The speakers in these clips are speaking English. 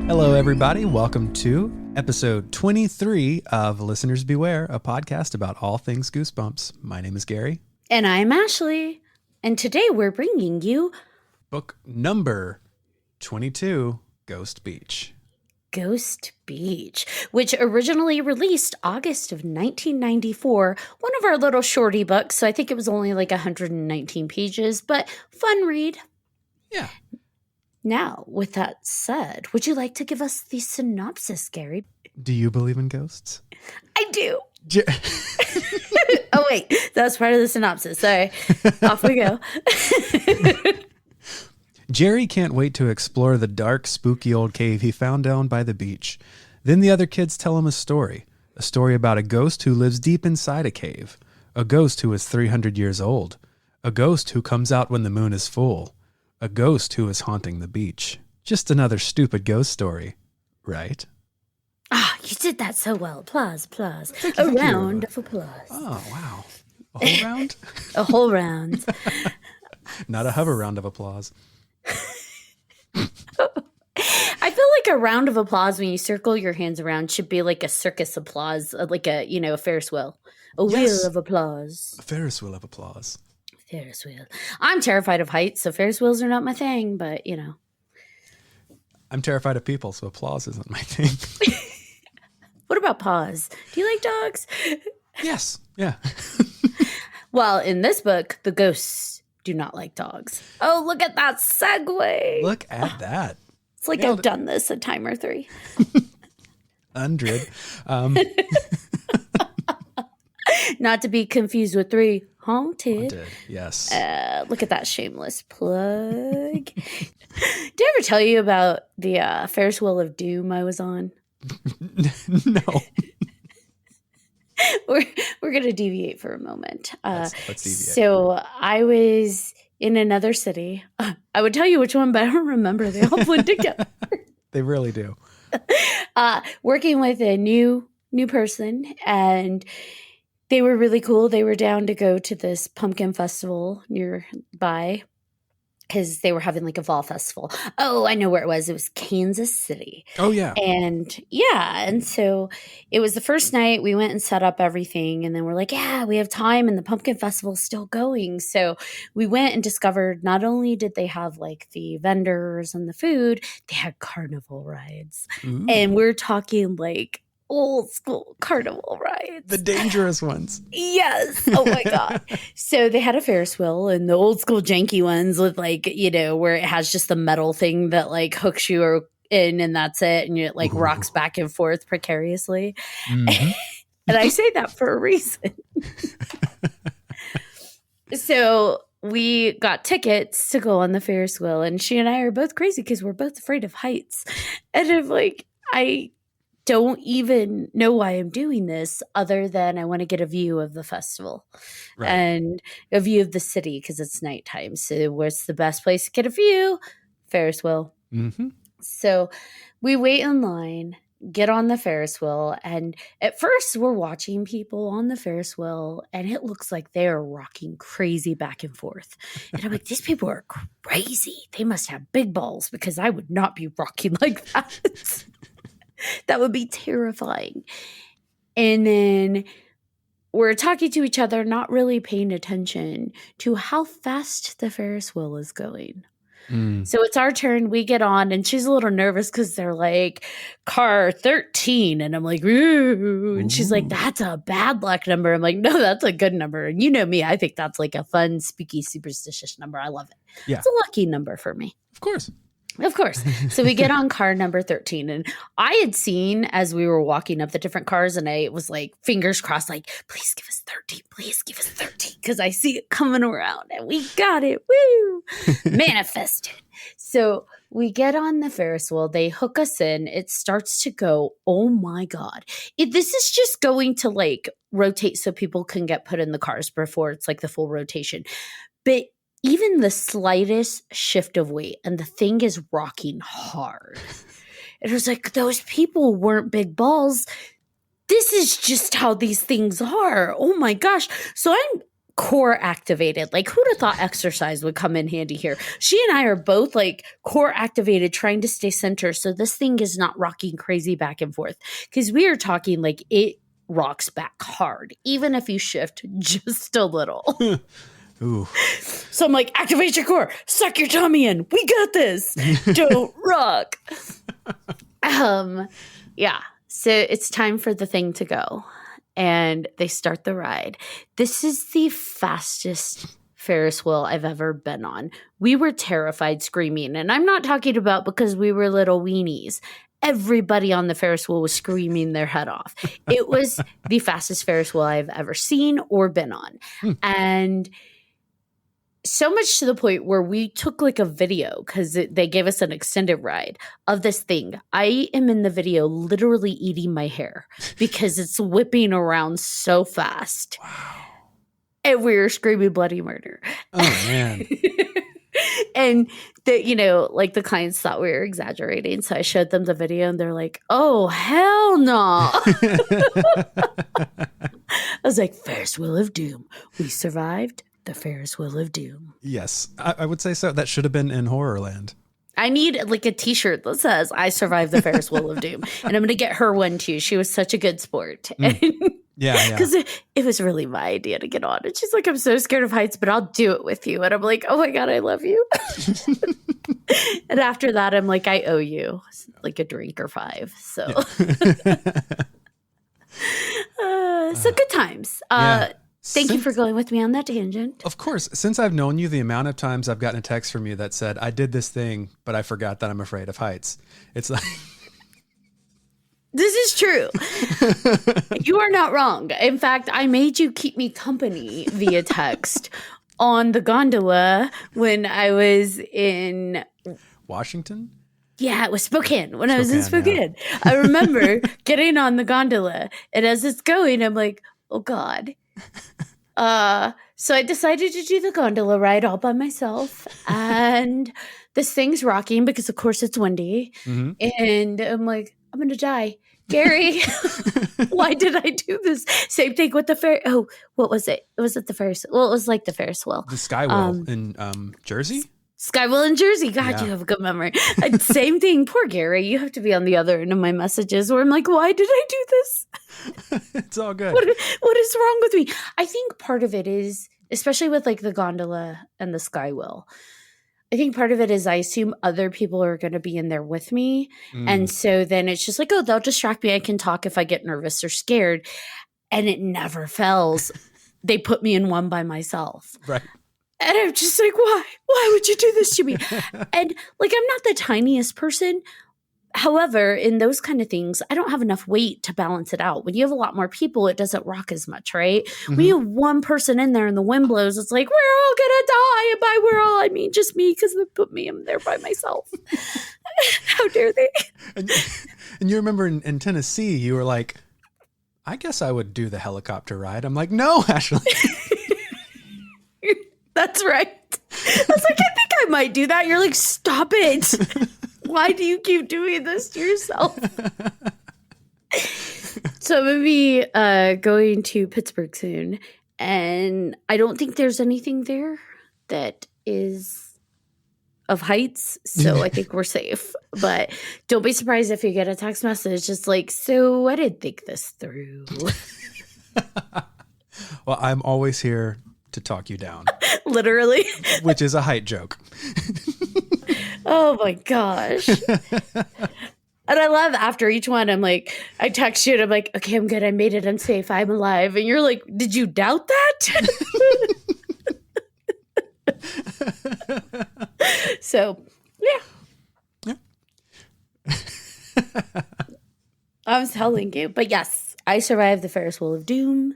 Hello, everybody. Welcome to episode 23 of Listeners Beware, a podcast about all things Goosebumps. My name is Gary. And I'm Ashley. And today we're bringing you book number 22, Ghost Beach. Ghost Beach, which originally released August of 1994. One of our little shorty books, so I think it was only like 119 pages, but fun read. Yeah. Now, with that said, would you like to give us the synopsis, Gary? Do you believe in ghosts? I do. Oh, wait. That's part of the synopsis. Sorry. Off we go. Jerry can't wait to explore the dark, spooky old cave he found down by the beach. Then the other kids tell him a story about a ghost who lives deep inside a cave, a ghost who is 300 years old, a ghost who comes out when the moon is full, a ghost who is haunting the beach. Just another stupid ghost story, right? Ah, you did that so well. Applause. A round of applause. Oh, wow. A whole round? A whole round. Not a hover round of applause. I feel like a round of applause when you circle your hands around should be like a circus applause, like a Ferris wheel. Wheel of applause. A Ferris wheel of applause. Ferris wheel. I'm terrified of heights, so Ferris wheels are not my thing, but I'm terrified of people, so applause isn't my thing. What about paws? Do you like dogs? Yes. Yeah. Well, in this book, the ghosts do not like dogs. Oh, look at that segue. Look at that. It's like I've done this a time or three. 100. Not to be confused with 3. Haunted. Yes. Look at that shameless plug. Did I ever tell you about the Ferris wheel of doom I was on? No. We're going to deviate for a moment. Let's deviate. So I was in another city. I would tell you which one, but I don't remember. They all blend together. They really do. Working with a new person, and they were really cool. They were down to go to this pumpkin festival nearby because they were having like a fall festival. Oh, I know where it was. It was Kansas City. Oh, yeah. And so it was the first night. We went and set up everything, and then we're like, yeah, we have time, and the pumpkin festival's still going. So we went and discovered not only did they have like the vendors and the food, they had carnival rides. Ooh. And we're talking like old school carnival rides. The dangerous ones. Yes. Oh my God. So they had a Ferris wheel, and the old school janky ones with like, where it has just the metal thing that like hooks you in, and that's it. And it like rocks back and forth precariously. Mm-hmm. And I say that for a reason. So we got tickets to go on the Ferris wheel, and she and I are both crazy because we're both afraid of heights. And I'm like, I don't even know why I'm doing this other than I want to get a view of the festival and a view of the city because it's nighttime. So what's the best place to get a view? Ferris wheel. Mm-hmm. So we wait in line, get on the Ferris wheel, and at first we're watching people on the Ferris wheel, and it looks like they are rocking crazy back and forth. And I'm like, these people are crazy. They must have big balls because I would not be rocking like that. That would be terrifying. And then we're talking to each other, not really paying attention to how fast the Ferris wheel is going. So it's our turn. We get on, and she's a little nervous because they're like, car 13. And I'm like, ooh. And she's like, that's a bad luck number. I'm like, no, that's a good number. And you know me, I think that's like a fun, spooky, superstitious number. I love it. Yeah. It's a lucky number for me. Of course. Of course. So we get on car number 13, and I had seen as we were walking up the different cars, and I was like, fingers crossed, like, please give us 13, please give us 13, because I see it coming around, and we got it. Woo! Manifested. So we get on the Ferris wheel. They hook us in. It starts to go. Oh my God. This is just going to like rotate so people can get put in the cars before it's like the full rotation. But even the slightest shift of weight, and the thing is rocking hard. It was like, those people weren't big balls. This is just how these things are. Oh my gosh. So I'm core activated. Like, who'd have thought exercise would come in handy here? She and I are both like core activated, trying to stay center so this thing is not rocking crazy back and forth. Because we are talking like it rocks back hard, even if you shift just a little. Ooh. So I'm like, activate your core, suck your tummy in. We got this. Don't rock. Yeah. So it's time for the thing to go. And they start the ride. This is the fastest Ferris wheel I've ever been on. We were terrified, screaming. And I'm not talking about because we were little weenies. Everybody on the Ferris wheel was screaming their head off. It was the fastest Ferris wheel I've ever seen or been on. And so much to the point where we took like a video because they gave us an extended ride of this thing. I am in the video literally eating my hair because it's whipping around so fast. Wow. And we were screaming bloody murder. Oh, man. And like the clients thought we were exaggerating. So I showed them the video and they're like, oh, hell no. I was like, Ferris wheel of doom. We survived the Ferris wheel of doom. Yes, I would say so. That should have been in Horrorland. I need like a t-shirt that says I survived the Ferris wheel of doom. And I'm going to get her one too. She was such a good sport. Yeah. Because it was really my idea to get on. And she's like, I'm so scared of heights, but I'll do it with you. And I'm like, oh my God, I love you. And after that, I'm like, I owe you like a drink or 5. So, so good times. Thank you for going with me on that tangent. Of course. Since I've known you, the amount of times I've gotten a text from you that said, I did this thing, but I forgot that I'm afraid of heights. It's like... This is true. You are not wrong. In fact, I made you keep me company via text on the gondola when I was in... Washington? Yeah, it was Spokane. When I was in Spokane. Yeah. I remember getting on the gondola, and as it's going, I'm like, oh God. So I decided to do the gondola ride all by myself, and this thing's rocking because of course it's windy. Mm-hmm. And I'm like, I'm going to die. Gary, why did I do this? Same thing with the Ferris. Oh, what was it? Was it the Ferris? Well, it was like the Ferris wheel. The Sky Wheel in Jersey? Sky Wheel in Jersey. God, you have a good memory. Same thing. Poor Gary. You have to be on the other end of my messages where I'm like, why did I do this? It's all good. What is wrong with me? I think part of it is, especially with like the gondola and the Sky Wheel, I think part of it is I assume other people are going to be in there with me. And so then it's just like, oh, they'll distract me. I can talk if I get nervous or scared. And it never fails. They put me in one by myself. Right. And I'm just like, why? Why would you do this to me? And like, I'm not the tiniest person. However, in those kind of things, I don't have enough weight to balance it out. When you have a lot more people, it doesn't rock as much, right? Mm-hmm. When you have one person in there and the wind blows, it's like, we're all going to die. And by we're all, I mean just me because they put me in there by myself. How dare they? And you remember in Tennessee, you were like, I guess I would do the helicopter ride. I'm like, no, Ashley. That's right. I was like, I think I might do that. You're like, stop it. Why do you keep doing this to yourself? So I'm going to be going to Pittsburgh soon. And I don't think there's anything there that is of heights. So I think we're safe. But don't be surprised if you get a text message just like, so I didn't think this through. Well, I'm always here to talk you down. Literally. Which is a height joke. Oh my gosh. And I love after each one, I'm like, I text you and I'm like, okay, I'm good. I made it. I'm safe. I'm alive. And you're like, did you doubt that? So, yeah. I was telling you. But yes, I survived the Ferris wheel of doom,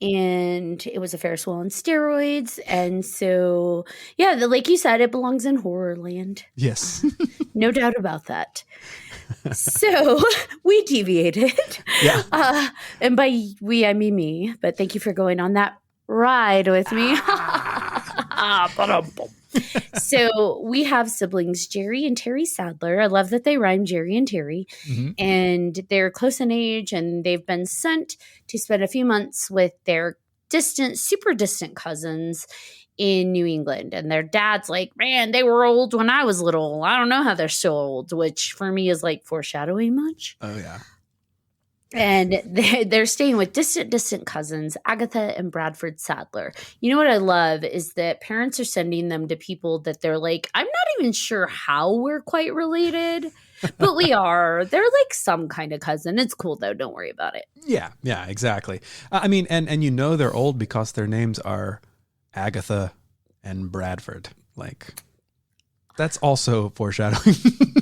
and it was a Ferris wheel on steroids. And so, yeah, like you said, it belongs in Horrorland. Yes. No doubt about that. So we deviated. Yeah. And by we, I mean me. But thank you for going on that ride with me. So we have siblings, Jerry and Terry Sadler. I love that they rhyme, Jerry and Terry. And they're close in age, and they've been sent to spend a few months with their super distant cousins in New England. And their dad's like, man, they were old when I was little. I don't know how they're still old, which for me is like foreshadowing much. Oh, yeah. And they're staying with distant cousins, Agatha and Bradford Sadler. You know what I love is that parents are sending them to people that they're like, I'm not even sure how we're quite related, but we are. They're like some kind of cousin. It's cool, though. Don't worry about it. Yeah, exactly. I mean, and you know they're old because their names are Agatha and Bradford. Like, that's also foreshadowing.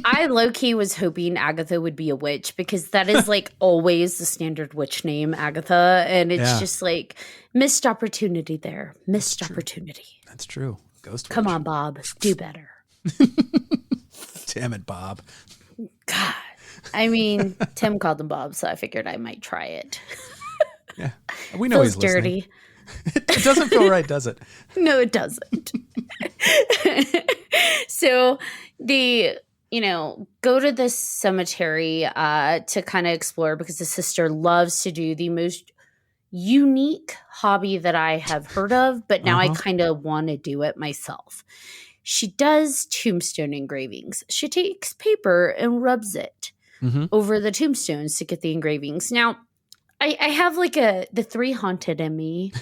I low-key was hoping Agatha would be a witch because that is like always the standard witch name, Agatha. And it's just like missed opportunity there. Missed opportunity. That's true. Ghost Come witch. on, Bob. Do better. Damn it, Bob. God. I mean, Tim called him Bob, so I figured I might try it. Yeah. We know Feels he's listening. dirty. It doesn't feel right, does it? No, it doesn't. So they, go to this cemetery to kind of explore because the sister loves to do the most unique hobby that I have heard of, but now I kind of want to do it myself. She does tombstone engravings. She takes paper and rubs it over the tombstones to get the engravings. Now, I have like the 3 haunted in me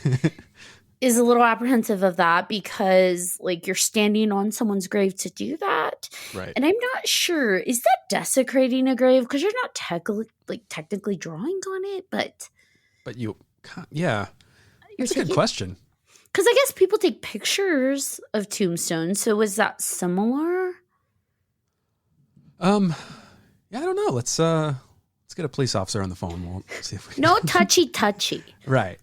is a little apprehensive of that because like you're standing on someone's grave to do that. Right. And I'm not sure, is that desecrating a grave? Because you're not technically drawing on it, but you can't, yeah. That's a good question. Because I guess people take pictures of tombstones. So was that similar? Yeah, I don't know. Let's get a police officer on the phone. We'll see if we No touchy. Right.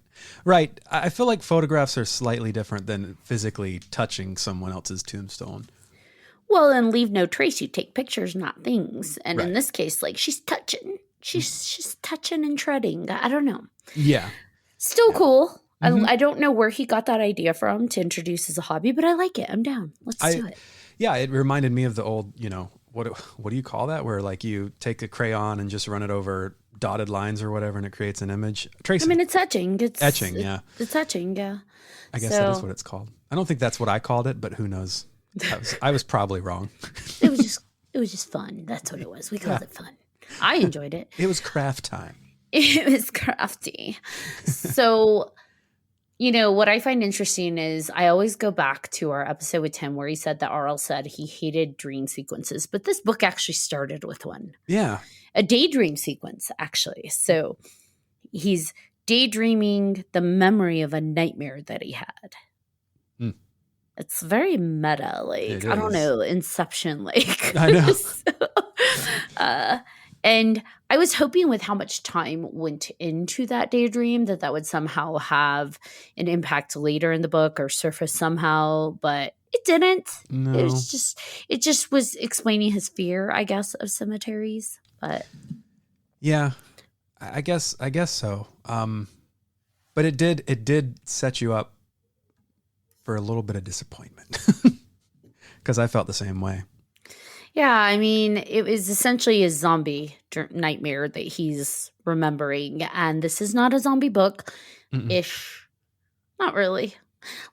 I feel like photographs are slightly different than physically touching someone else's tombstone. Well, and leave no trace. You take pictures, not things. And in this case, like she's touching. She's touching and treading. I don't know. Yeah. Still cool. I don't know where he got that idea from to introduce as a hobby, but I like it. I'm down. Let's do it. Yeah, it reminded me of the old, what do you call that? Where like you take a crayon and just run it over dotted lines or whatever, and it creates an image. Tracing. I mean, it's etching. It's etching. Yeah, it's etching. Yeah. I guess that is what it's called. I don't think that's what I called it, but who knows? I was probably wrong. It was just fun. That's what it was. We called it fun. I enjoyed it. It was craft time. It was crafty. So. What I find interesting is I always go back to our episode with Tim where he said that R.L. said he hated dream sequences, but this book actually started with one. Yeah. A daydream sequence, actually. So he's daydreaming the memory of a nightmare that he had. It's very meta, like, I don't know, Inception, like. I know. And I was hoping with how much time went into that daydream that would somehow have an impact later in the book or surface somehow, but it didn't. No. It just was explaining his fear, I guess, of cemeteries. But yeah, I guess so. But it did set you up for a little bit of disappointment because I felt the same way. Yeah, I mean, it was essentially a zombie nightmare that he's remembering. And this is not a zombie book-ish. Not really.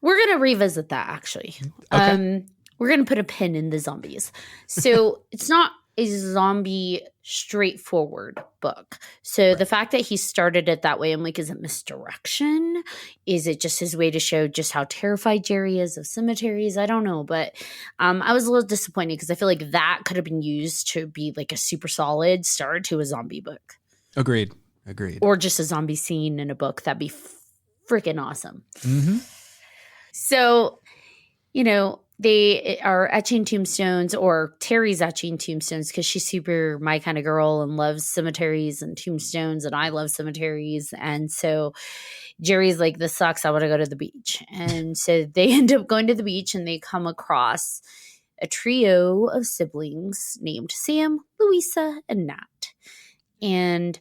We're going to revisit that, actually. Okay. We're going to put a pin in the zombies. So it's not a zombie straightforward book. So the fact that he started it that way, I'm like, is it misdirection? Is it just his way to show just how terrified Jerry is of cemeteries? I don't know. But I was a little disappointed because I feel like that could have been used to be like a super solid start to a zombie book. Agreed. Or just a zombie scene in a book. That'd be freaking awesome. Mm-hmm. So, they are etching tombstones, or Terry's etching tombstones because she's super my kind of girl and loves cemeteries and tombstones, and I love cemeteries. And so Jerry's like, this sucks. I want to go to the beach. And so they end up going to the beach and they come across a trio of siblings named Sam, Louisa, and Nat. And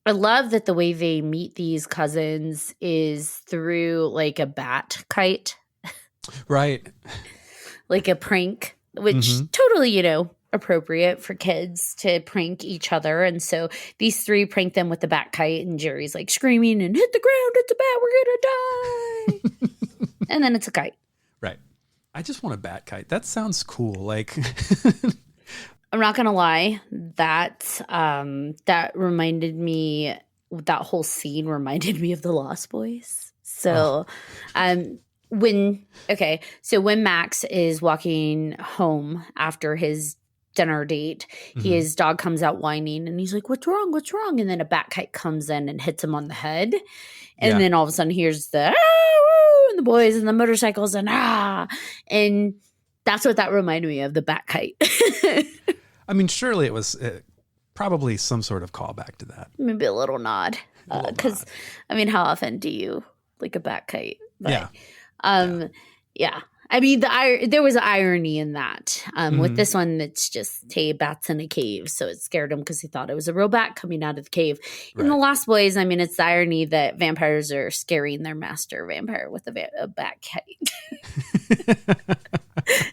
I love that the way they meet these cousins is through like a bat kite. Right. Like a prank, which totally, appropriate for kids to prank each other. And so these three prank them with the bat kite, and Jerry's like screaming and hit the ground, it's a bat, we're gonna die. And then it's a kite. Right. I just want a bat kite. That sounds cool. Like I'm not gonna lie, that reminded me, that whole scene reminded me of the Lost Boys. So when Max is walking home after his dinner date, his dog comes out whining and he's like, what's wrong? What's wrong? And then a bat kite comes in and hits him on the head. And then all of a sudden here's the woo, and the boys and the motorcycles and and that's what that reminded me of, the bat kite. I mean, surely it was probably some sort of callback to that. Maybe a little nod. Because, I mean, how often do you like a bat kite? But, yeah. I mean, there was irony in that. With this one, it's just, hey, bat's in a cave. So it scared him because he thought it was a real bat coming out of the cave. Right. In The Lost Boys, I mean, it's the irony that vampires are scaring their master vampire with a bat kite.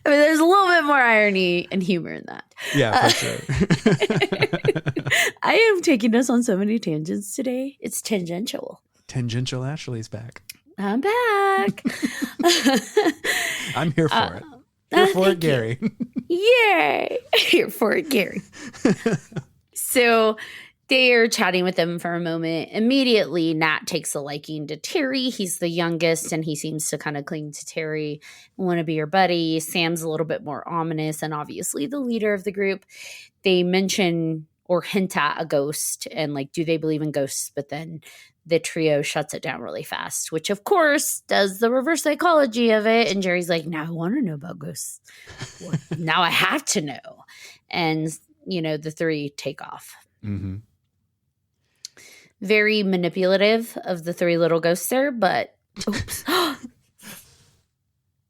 I mean, there's a little bit more irony and humor in that. Yeah, for sure. I am taking us on so many tangents today. It's tangential. Tangential Ashley's back. I'm back. I'm here for it. Here for it, Gary. Yay. Here for it, Gary. So they are chatting with them for a moment. Immediately, Nat takes a liking to Terry. He's the youngest, and he seems to kind of cling to Terry. Want to be your buddy. Sam's a little bit more ominous, and obviously the leader of the group. They mention or hint at a ghost, and like, do they believe in ghosts? But then the trio shuts it down really fast, which of course does the reverse psychology of it. And Jerry's like, now I want to know about ghosts. Well, now I have to know. And, the three take off. Mm-hmm. Very manipulative of the three little ghosts there, but oops.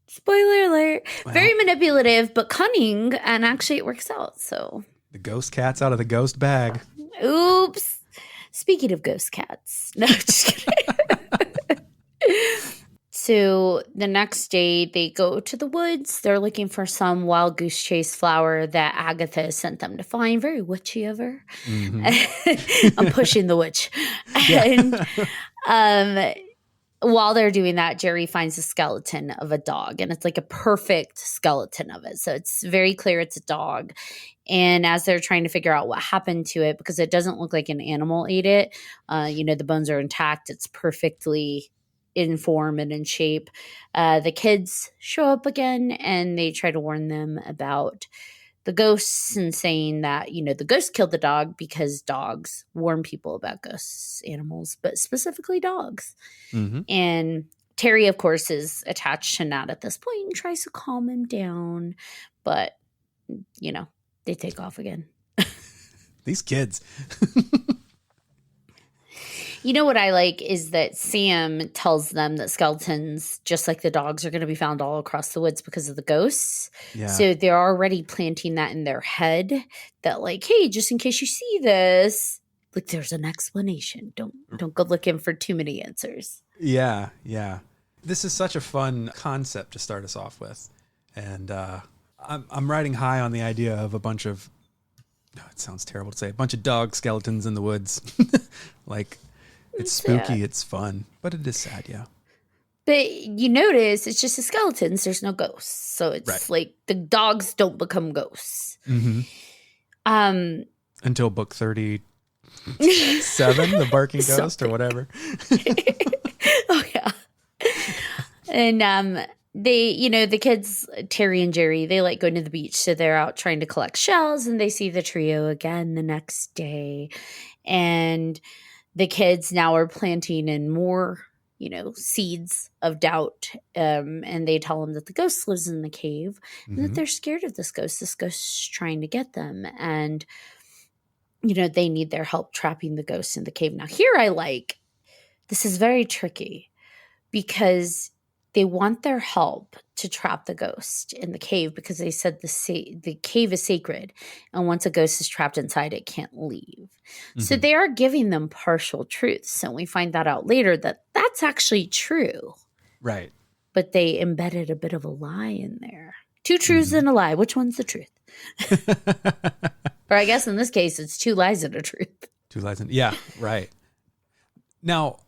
Spoiler alert. Well, very manipulative, but cunning. And actually it works out. So the ghost cat's out of the ghost bag. Oops. Speaking of ghost cats. No, just kidding. So the next day they go to the woods. They're looking for some wild goose chase flower that Agatha sent them to find. Very witchy of her. Mm-hmm. I'm pushing the witch. Yeah. And while they're doing that, Jerry finds a skeleton of a dog. And it's like a perfect skeleton of it. So it's very clear it's a dog. And as they're trying to figure out what happened to it, because it doesn't look like an animal ate it, the bones are intact. It's perfectly in form and in shape. The kids show up again and they try to warn them about the ghosts and saying that, the ghost killed the dog because dogs warn people about ghosts, animals, but specifically dogs. Mm-hmm. And Terry, of course, is attached to Nat at this point and tries to calm him down. But, they take off again. These kids. What I like is that Sam tells them that skeletons, just like the dogs, are going to be found all across the woods because of the ghosts. Yeah. So they're already planting that in their head that, like, hey, just in case you see this, like, there's an explanation. Don't go looking for too many answers. Yeah, yeah. This is such a fun concept to start us off with. And I'm riding high on the idea of a bunch of, it sounds terrible to say, a bunch of dog skeletons in the woods. Like, it's spooky, it's fun, but it is sad, yeah. But you notice it's just the skeletons, there's no ghosts. So it's like the dogs don't become ghosts. Mm-hmm. Until book 37, the barking ghost or whatever. Oh, yeah. And they, the kids, Terry and Jerry, they like going to the beach. So they're out trying to collect shells and they see the trio again the next day. And the kids now are planting in more, seeds of doubt. And they tell them that the ghost lives in the cave and that they're scared of this ghost. This ghost's trying to get them. And, they need their help trapping the ghost in the cave. Now here this is very tricky because they want their help to trap the ghost in the cave because they said the cave is sacred. And once a ghost is trapped inside, it can't leave. Mm-hmm. So they are giving them partial truths. And we find that out later that that's actually true. Right. But they embedded a bit of a lie in there. Two truths and a lie. Which one's the truth? Or I guess in this case, it's two lies and a truth. Two lies and yeah, right. Now,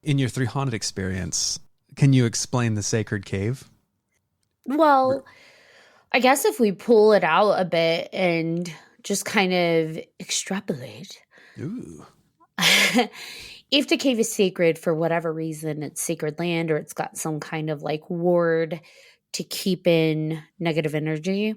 in your 3 haunted experience, can you explain the sacred cave? Well, I guess if we pull it out a bit and just kind of extrapolate, Ooh. if the cave is sacred for whatever reason, it's sacred land or it's got some kind of like ward to keep in negative energy,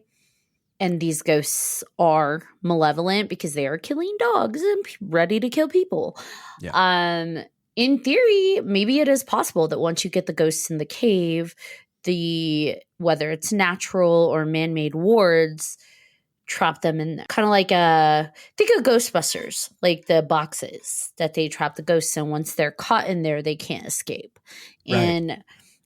and these ghosts are malevolent because they are killing dogs and ready to kill people. Yeah. In theory, maybe it is possible that once you get the ghosts in the cave, whether it's natural or man-made wards trap them in there. Kind of like think of Ghostbusters, like the boxes that they trap the ghosts in. Once they're caught in there, they can't escape. Right. And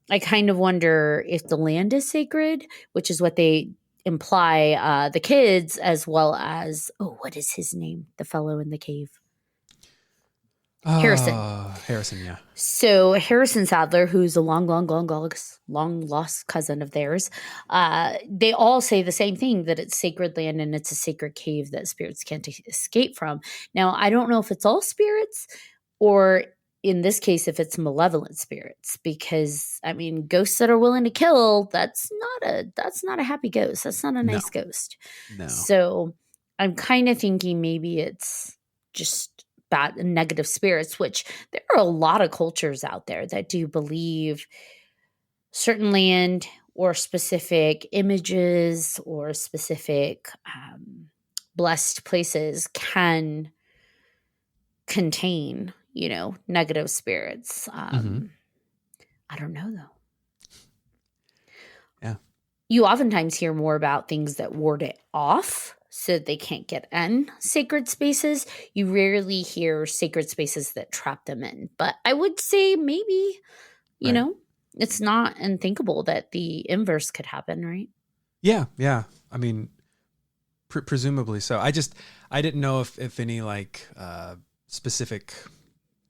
I kind of wonder if the land is sacred, which is what they imply, the kids, as well as, what is his name? The fellow in the cave. Harrison. Harrison, yeah. So Harrison Sadler, who's a long lost cousin of theirs, they all say the same thing, that it's sacred land and it's a sacred cave that spirits can't escape from. Now, I don't know if it's all spirits or in this case, if it's malevolent spirits, because I mean, ghosts that are willing to kill, that's not a happy ghost. That's not a nice ghost. No. So I'm kind of thinking maybe it's just bad and negative spirits, which there are a lot of cultures out there that do believe certain land or specific images or specific blessed places can contain, negative spirits. I don't know though. Yeah. You oftentimes hear more about things that ward it off so that they can't get in sacred spaces. You rarely hear sacred spaces that trap them in. But I would say maybe, it's not unthinkable that the inverse could happen, right? Yeah, yeah. I mean, presumably so. I didn't know if any like specific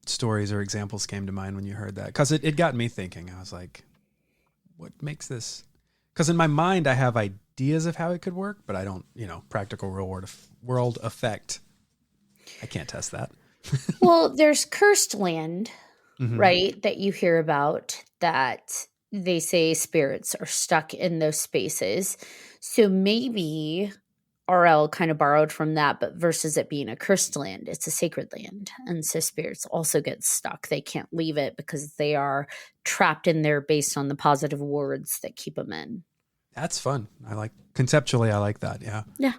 stories or examples came to mind when you heard that, because it got me thinking. I was like, what makes this? Because in my mind, I have ideas of how it could work, but I don't, practical real world effect. I can't test that. Well, there's cursed land, right, that you hear about, that they say spirits are stuck in those spaces. So maybe RL kind of borrowed from that, but versus it being a cursed land, it's a sacred land. And so spirits also get stuck. They can't leave it because they are trapped in there based on the positive words that keep them in. That's fun. Conceptually, I like that. Yeah. Yeah.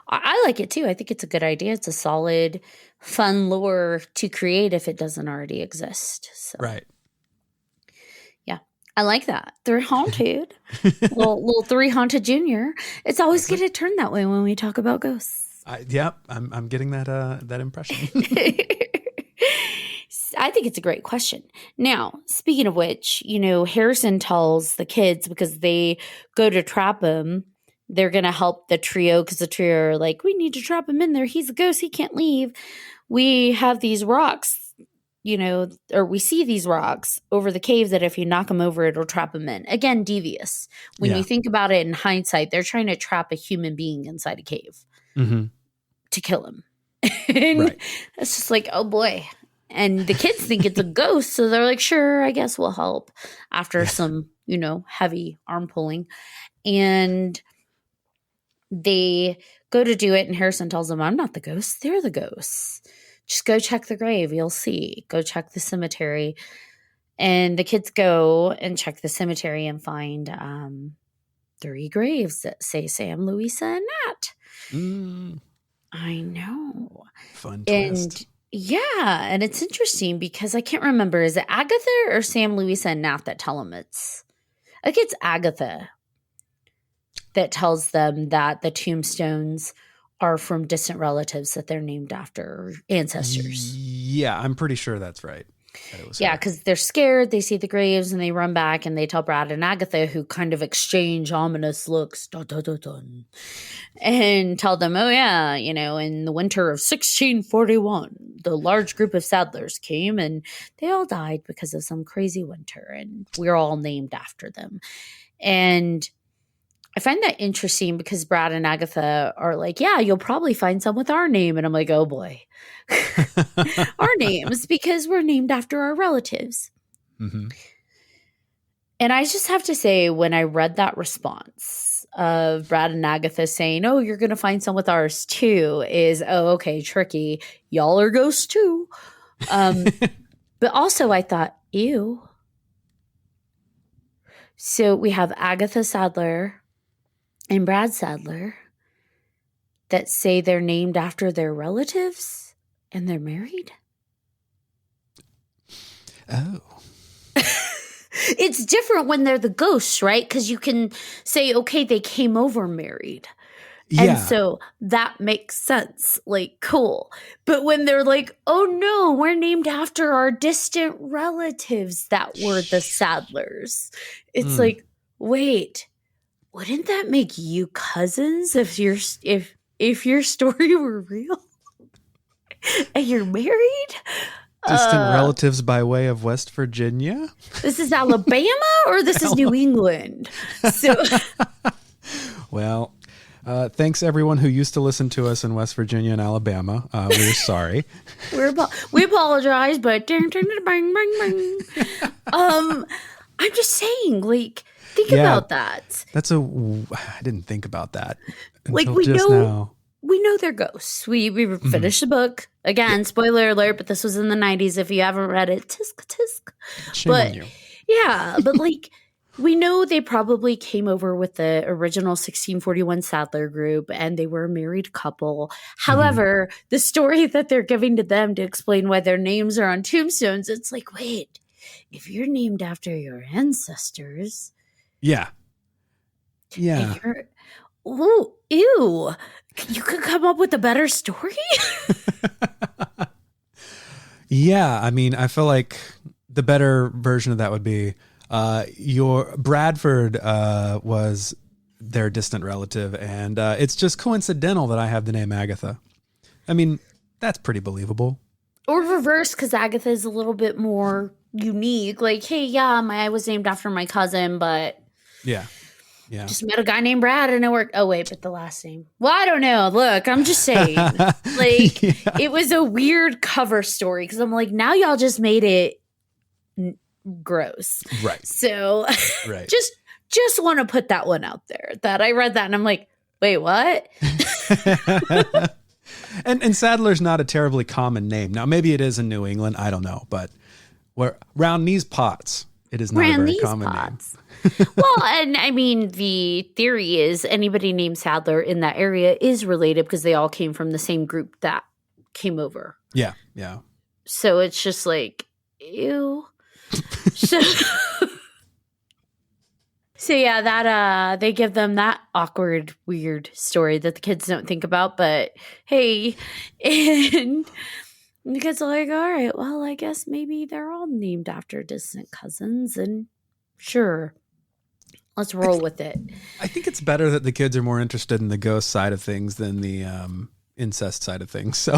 I like it too. I think it's a good idea. It's a solid, fun lore to create if it doesn't already exist. So. Right. Yeah. I like that. They're haunted. little 3 haunted junior. It's always going to turn that way when we talk about ghosts. I'm getting that impression. I think it's a great question. Now, speaking of which, Harrison tells the kids, because they go to trap him, they're going to help the trio, because the trio are like, we need to trap him in there. He's a ghost. He can't leave. We have these rocks, or we see these rocks over the cave that if you knock them over, it'll trap him in. Again, devious. When you think about it in hindsight, they're trying to trap a human being inside a cave to kill him. And it's just like, oh boy. And the kids think it's a ghost, so they're like, sure, I guess we'll help, after some, heavy arm pulling. And they go to do it, and Harrison tells them, I'm not the ghost. They're the ghosts. Just go check the grave. You'll see. Go check the cemetery. And the kids go and check the cemetery and find 3 graves that say Sam, Louisa, and Nat. I know. Fun twist. Yeah, and it's interesting because I can't remember. Is it Agatha or Sam, Louisa, and Nat that tell them I think it's Agatha that tells them that the tombstones are from distant relatives that they're named after, ancestors. Yeah, I'm pretty sure that's right. Yeah, because they're scared. They see the graves and they run back, and they tell Brad and Agatha, who kind of exchange ominous looks, dun, dun, dun, dun, and tell them, oh yeah, in the winter of 1641, the large group of Sadlers came and they all died because of some crazy winter, and we're all named after them. And I find that interesting because Brad and Agatha are like, yeah, you'll probably find some with our name. And I'm like, oh boy, our names, because we're named after our relatives. Mm-hmm. And I just have to say, when I read that response of Brad and Agatha saying, oh, you're going to find some with ours too, is, oh, okay, tricky. Y'all are ghosts too. But also I thought, ew. So we have Agatha Sadler and Brad Sadler that say they're named after their relatives and they're married. Oh. It's different when they're the ghosts, right? Because you can say, okay, they came over married. Yeah. And so that makes sense. Like, cool. But when they're like, oh no, we're named after our distant relatives that were the Sadlers. It's like, wait, wouldn't that make you cousins if your story were real and you're married? Distant relatives by way of West Virginia? This is Alabama or this is New England? So, well, thanks everyone who used to listen to us in West Virginia and Alabama. We're sorry. we apologize, but bang, bang, bang. I'm just saying, like, think about that. I didn't think about that until like we just know. now. We know they're ghosts. We finished the book. Again, spoiler alert, but this was in the 90s. If you haven't read it, tisk. Shame on you. Yeah, but like we know they probably came over with the original 1641 Sadler group and they were a married couple. However, the story that they're giving to them to explain why their names are on tombstones, it's like, wait, if you're named after your ancestors. Yeah. Yeah. Ooh, ew. You could come up with a better story? Yeah, I mean, I feel like the better version of that would be your Bradford was their distant relative, and it's just coincidental that I have the name Agatha. I mean, that's pretty believable. Or reverse, because Agatha is a little bit more unique. Like, hey, yeah, I was named after my cousin, but yeah. Just met a guy named Brad and it worked. Oh, wait, but the last name. Well, I don't know. Look, I'm just saying. Like, it was a weird cover story because I'm like, now y'all just made it gross. Right. So right. just want to put that one out there that I read that and I'm like, wait, what? and Sadler's not a terribly common name. Now, maybe it is in New England. I don't know. But round these pots, it is not a very common name. Well, and I mean, the theory is anybody named Sadler in that area is related because they all came from the same group that came over. Yeah. So it's just like, ew. So yeah, that they give them that awkward, weird story that the kids don't think about. But hey, and the kids are like, all right, well, I guess maybe they're all named after distant cousins, and sure. Let's roll with it. I think it's better that the kids are more interested in the ghost side of things than the incest side of things. So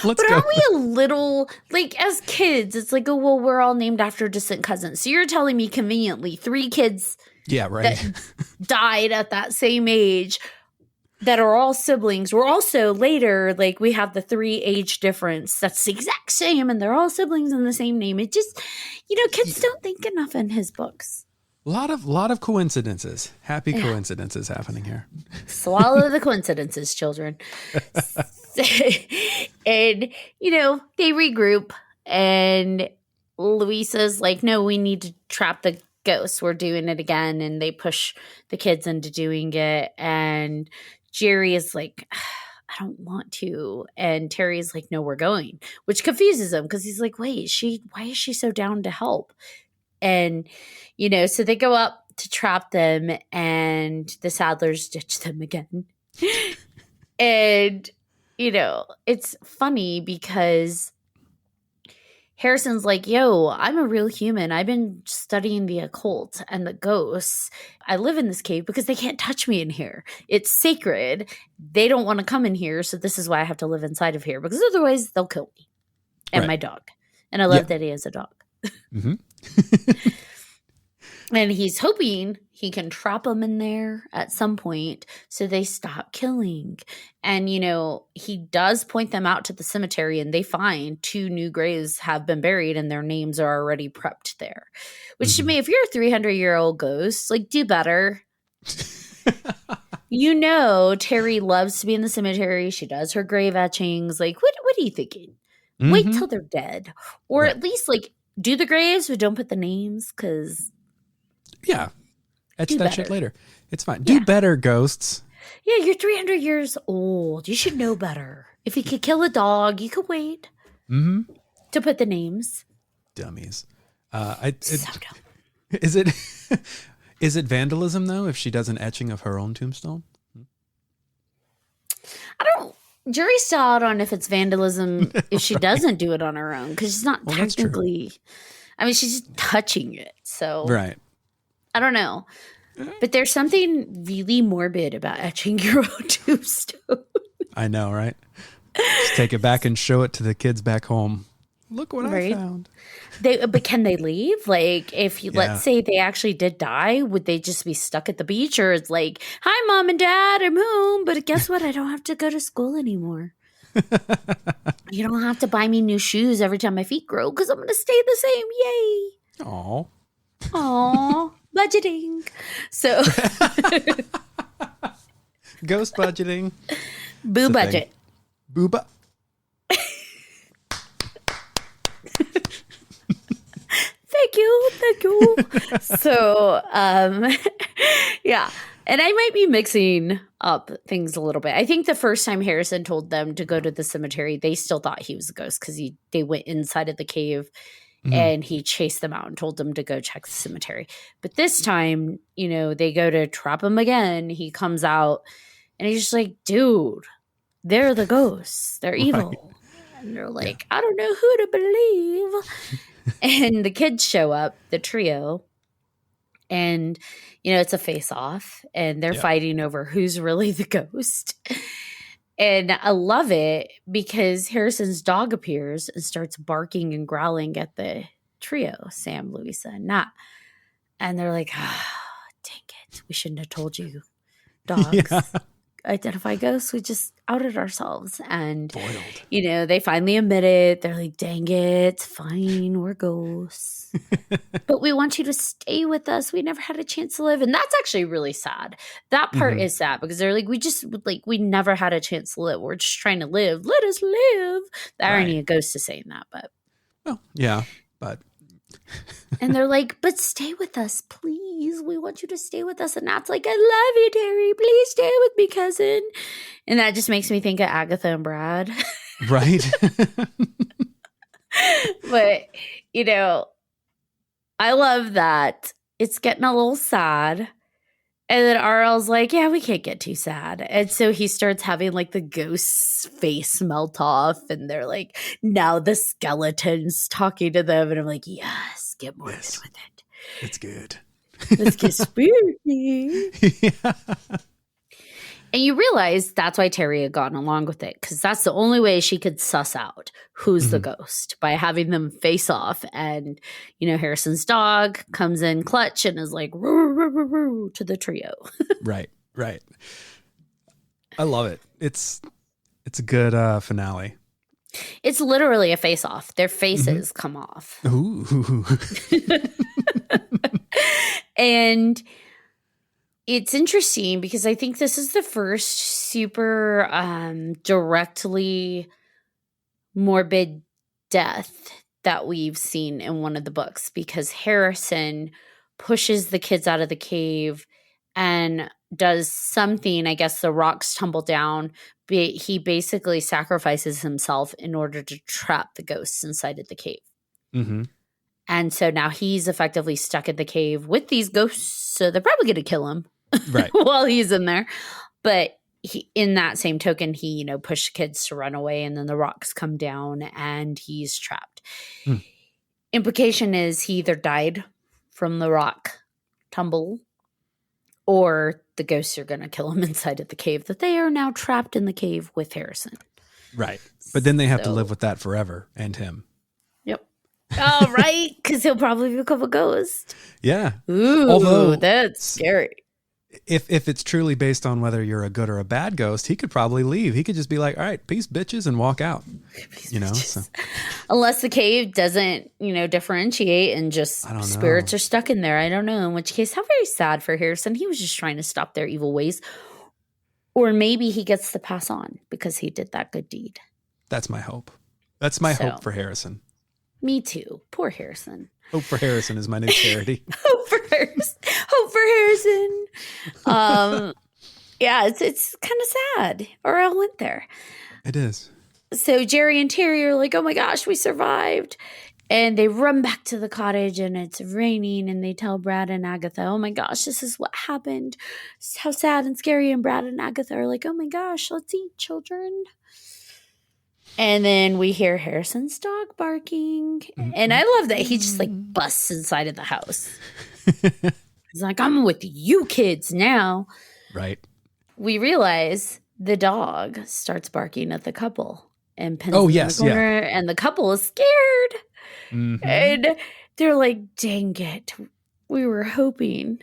let's go. Aren't we a little, like, as kids, it's like, oh, well, we're all named after distant cousins. So you're telling me conveniently 3 kids that died at that same age that are all siblings. We're also later, like, we have the 3 age difference. That's the exact same, and they're all siblings in the same name. It just, kids don't think enough in his books. A lot of coincidences. Happy coincidences happening here. Swallow the coincidences, children. And, they regroup and Louisa's like, no, we need to trap the ghosts. We're doing it again. And they push the kids into doing it. And Jerry is like, I don't want to. And Terry's like, no, we're going, which confuses him because he's like, wait, why is she so down to help? And, so they go up to trap them and the Sadlers ditch them again. And, it's funny because Harrison's like, yo, I'm a real human. I've been studying the occult and the ghosts. I live in this cave because they can't touch me in here. It's sacred. They don't want to come in here. So this is why I have to live inside of here because otherwise they'll kill me and my dog. And I love that he has a dog. Mm-hmm. And he's hoping he can trap them in there at some point so they stop killing. And, he does point them out to the cemetery, and they find 2 new graves have been buried and their names are already prepped there. Which to me, if you're a 300-year-old ghost, do better. Terry loves to be in the cemetery. She does her grave etchings. What are you thinking? Wait till they're dead. Or at least, do the graves, but don't put the names, because... Yeah. Etch that shit later. It's fine. Do better, ghosts. Yeah, you're 300 years old. You should know better. If you could kill a dog, you could wait to put the names. Dummies. So dumb. Is it vandalism, though, if she does an etching of her own tombstone? Jury's still out on if it's vandalism if she doesn't do it on her own, because she's not technically... I mean, she's just touching it, so... Right. I don't know. But there's something really morbid about etching your own tombstone. I know, right? Just take it back and show it to the kids back home. Look what I found. But can they leave? If let's say they actually did die, would they just be stuck at the beach? Or it's hi, Mom and Dad, I'm home. But guess what? I don't have to go to school anymore. You don't have to buy me new shoes every time my feet grow, because I'm going to stay the same. Yay. Aw. Budgeting. So ghost budgeting. Boo budget. Booba. Thank you. So, yeah. And I might be mixing up things a little bit. I think the first time Harrison told them to go to the cemetery, they still thought he was a ghost, because they went inside of the cave. And he chased them out and told them to go check the cemetery. But this time, they go to trap him again. He comes out and he's just like, dude, they're the ghosts. They're evil. Right. And they're like, I don't know who to believe. And the kids show up, the trio. And, it's a face-off. And they're fighting over who's really the ghost. And I love it because Harrison's dog appears and starts barking and growling at the trio, Sam, Louisa, and Nat. And they're like, dang it. We shouldn't have told you. Dogs identify ghosts. We just outed ourselves. And, they finally admit it. They're like, dang it. It's fine. We're ghosts. But we want you to stay with us. We never had a chance to live. And that's actually really sad. That part is sad, because they're like, we never had a chance to live. We're just trying to live. Let us live. The irony of Ghost is saying that, but. Well, yeah, but. And they're like, but stay with us, please. We want you to stay with us. And Nat's like, I love you, Terry. Please stay with me, cousin. And that just makes me think of Agatha and Brad. Right. But, I love that it's getting a little sad. And then RL's like, yeah, we can't get too sad. And so he starts having the ghost's face melt off. And they're like, now the skeleton's talking to them. And I'm like, yes, get morbid with it. It's good. Let's get spooky. Yeah. And you realize that's why Terry had gotten along with it, because that's the only way she could suss out who's the ghost, by having them face off. And, Harrison's dog comes in clutch and is like, roo, roo, roo, roo, to the trio. Right. I love it. It's a good finale. It's literally a face off. Their faces come off. Ooh. And it's interesting because I think this is the first super directly morbid death that we've seen in one of the books, because Harrison pushes the kids out of the cave and does something. I guess the rocks tumble down. But he basically sacrifices himself in order to trap the ghosts inside of the cave. Mm-hmm. And so now he's effectively stuck in the cave with these ghosts. So they're probably going to kill him. Right. While he's in there. But in that same token, he, pushed kids to run away, and then the rocks come down and he's trapped. Implication is he either died from the rock tumble, or the ghosts are going to kill him inside of the cave, that they are now trapped in the cave with Harrison. Right. But then they have to live with that forever, and him. Yep. Oh, right. Because he'll probably become a ghost. Yeah. Ooh, Although that's scary. if it's truly based on whether you're a good or a bad ghost, he could probably leave. He could just be like, all right, peace, bitches, and walk out. So Unless the cave doesn't, differentiate and just I don't spirits know. are stuck in there. I don't know. In which case, how very sad for Harrison. He was just trying to stop their evil ways. Or maybe he gets to pass on because he did that good deed. That's my hope. That's my hope for Harrison. Me too. Poor Harrison. Hope for Harrison is my new charity. Hope for Harrison. Hope for Harrison. Yeah, it's kind of sad. Or I went there. It is. So Jerry and Terry are like, oh my gosh, we survived. And they run back to the cottage and it's raining. And they tell Brad and Agatha, oh my gosh, this is what happened. How sad and scary. And Brad and Agatha are like, oh my gosh, let's eat, children. And then we hear Harrison's dog barking. And I love that he just busts inside of the house. He's like, I'm with you kids now. Right. We realize the dog starts barking at the couple and pins them in the corner, and the couple is scared. And they're like, dang it. We were hoping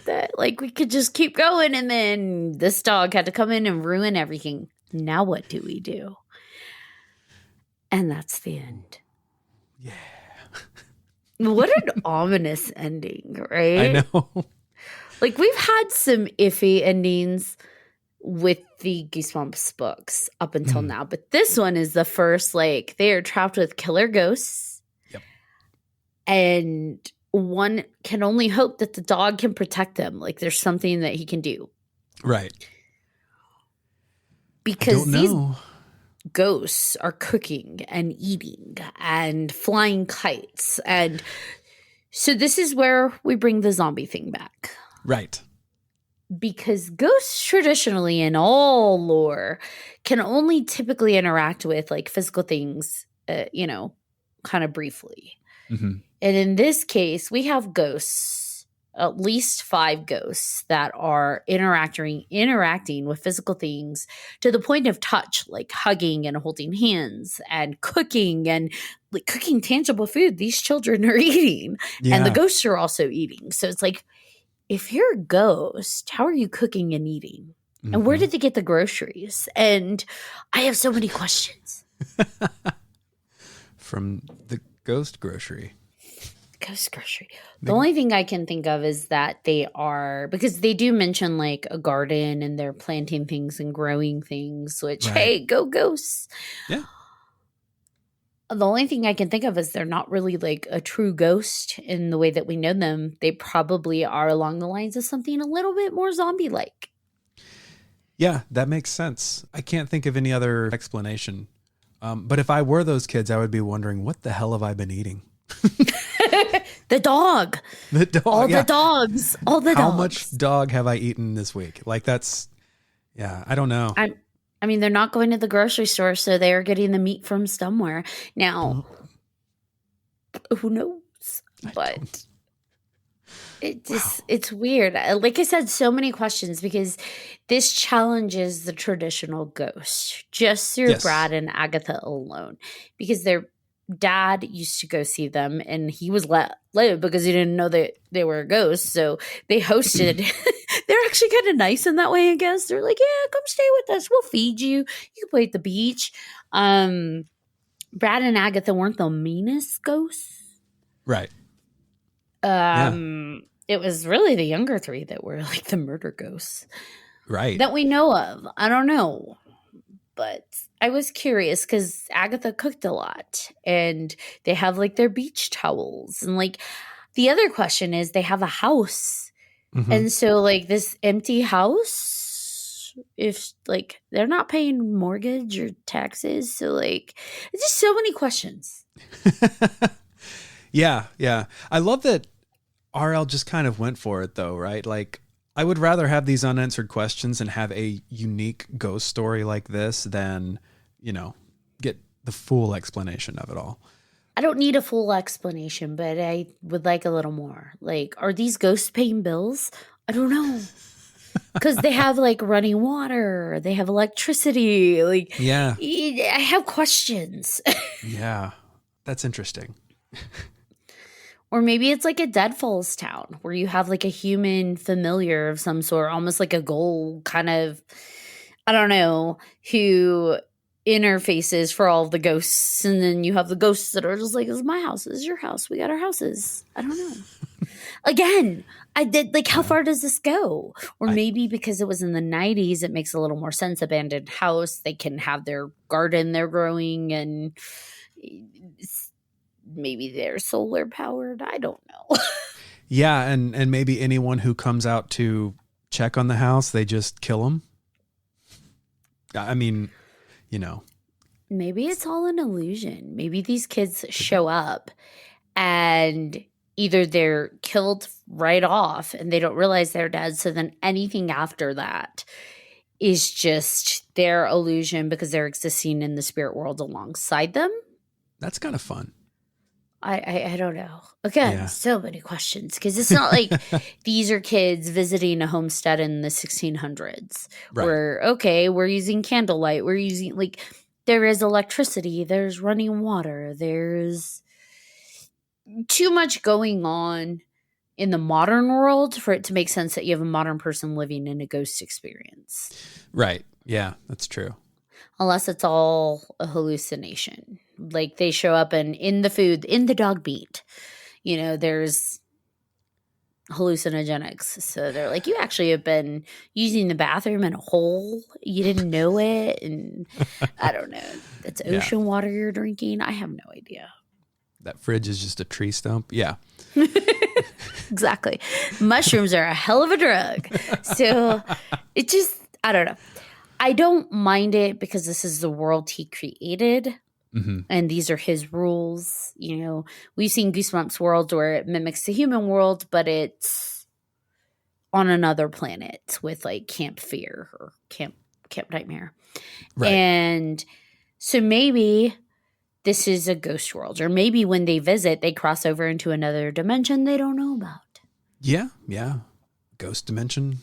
that we could just keep going, and then this dog had to come in and ruin everything. Now what do we do? And that's the end. Yeah. What an ominous ending, right? I know. We've had some iffy endings with the Goosebumps books up until now, but this one is the first, they are trapped with killer ghosts. Yep. And one can only hope that the dog can protect them. There's something that he can do. Right. Because these ghosts are cooking and eating and flying kites. And so this is where we bring the zombie thing back. Right. Because ghosts traditionally in all lore can only typically interact with physical things, kind of briefly. Mm-hmm. And in this case, we have ghosts, at least 5 ghosts that are interacting with physical things to the point of touch, like hugging and holding hands and cooking tangible food these children are eating. Yeah. And the ghosts are also eating. So it's if you're a ghost, how are you cooking and eating? Mm-hmm. And where did they get the groceries? And I have so many questions. From the ghost grocery. Ghost grocery. The only thing I can think of is that they are, because they do mention a garden and they're planting things and growing things, which, hey, go ghosts. Yeah. The only thing I can think of is they're not really a true ghost in the way that we know them. They probably are along the lines of something a little bit more zombie-like. Yeah, that makes sense. I can't think of any other explanation. But if I were those kids, I would be wondering, what the hell have I been eating? The dog. The dog. All the dogs. All the dogs. How much dog have I eaten this week? That's, I don't know. I mean, they're not going to the grocery store, so they are getting the meat from somewhere. Now, who knows? But it's weird. Like I said, so many questions because this challenges the traditional ghost just through Brad and Agatha alone. Because their dad used to go see them, and he was let live because he didn't know that they were a ghost. So they hosted. They're actually kind of nice in that way, I guess. They're like, yeah, come stay with us. We'll feed you. You can play at the beach. Brad and Agatha weren't the meanest ghosts. Right. It was really the younger 3 that were the murder ghosts. Right. That we know of. I don't know. But I was curious because Agatha cooked a lot. And they have their beach towels. And the other question is they have a house. Mm-hmm. And so this empty house, if they're not paying mortgage or taxes. So it's just so many questions. Yeah. I love that RL just kind of went for it though, right? I would rather have these unanswered questions and have a unique ghost story like this than, get the full explanation of it all. I don't need a full explanation, but I would like a little more. Are these ghosts paying bills? I don't know. Because they have running water, they have electricity. Yeah. I have questions. Yeah, that's interesting. Or maybe it's like a Deadfalls town where you have like a human familiar of some sort, almost like a ghoul kind of, I don't know, who interfaces for all the ghosts. And then you have the ghosts that are just like, this is my house, this is your house, we got our houses. I don't know. Again, I did like, how far does this go? Or maybe because it was in the 90s, it makes a little more sense. Abandoned house, they can have their garden they're growing, and maybe they're solar powered. I don't know. Yeah, and maybe anyone who comes out to check on the house, they just kill them. I mean, you know. Maybe it's all an illusion. Maybe these kids show up and either they're killed right off and they don't realize they're dead. So then anything after that is just their illusion because they're existing in the spirit world alongside them. That's kind of fun. I don't know. Again, so many questions because it's not like these are kids visiting a homestead in the 1600s where, okay, we're using candlelight. We're using like there is electricity. There's running water. There's too much going on in the modern world for it to make sense that you have a modern person living in a ghost experience. Right. Yeah, that's true. Unless it's all a hallucination. Like they show up and in the food, in the dog meat, you know, there's hallucinogenics. So they're like, you actually have been using the bathroom in a hole. You didn't know it. And I don't know. That's ocean water you're drinking. I have no idea. That fridge is just a tree stump. Yeah. Exactly. Mushrooms are a hell of a drug. So it just, I don't know. I don't mind it because this is the world he created. Mm-hmm. And these are his rules. You know, we've seen Goosebumps worlds where it mimics the human world, but it's on another planet with like Camp Fear or Camp Nightmare. Right. And so maybe this is a ghost world, or maybe when they visit, they cross over into another dimension they don't know about. Yeah. Yeah. Ghost dimension.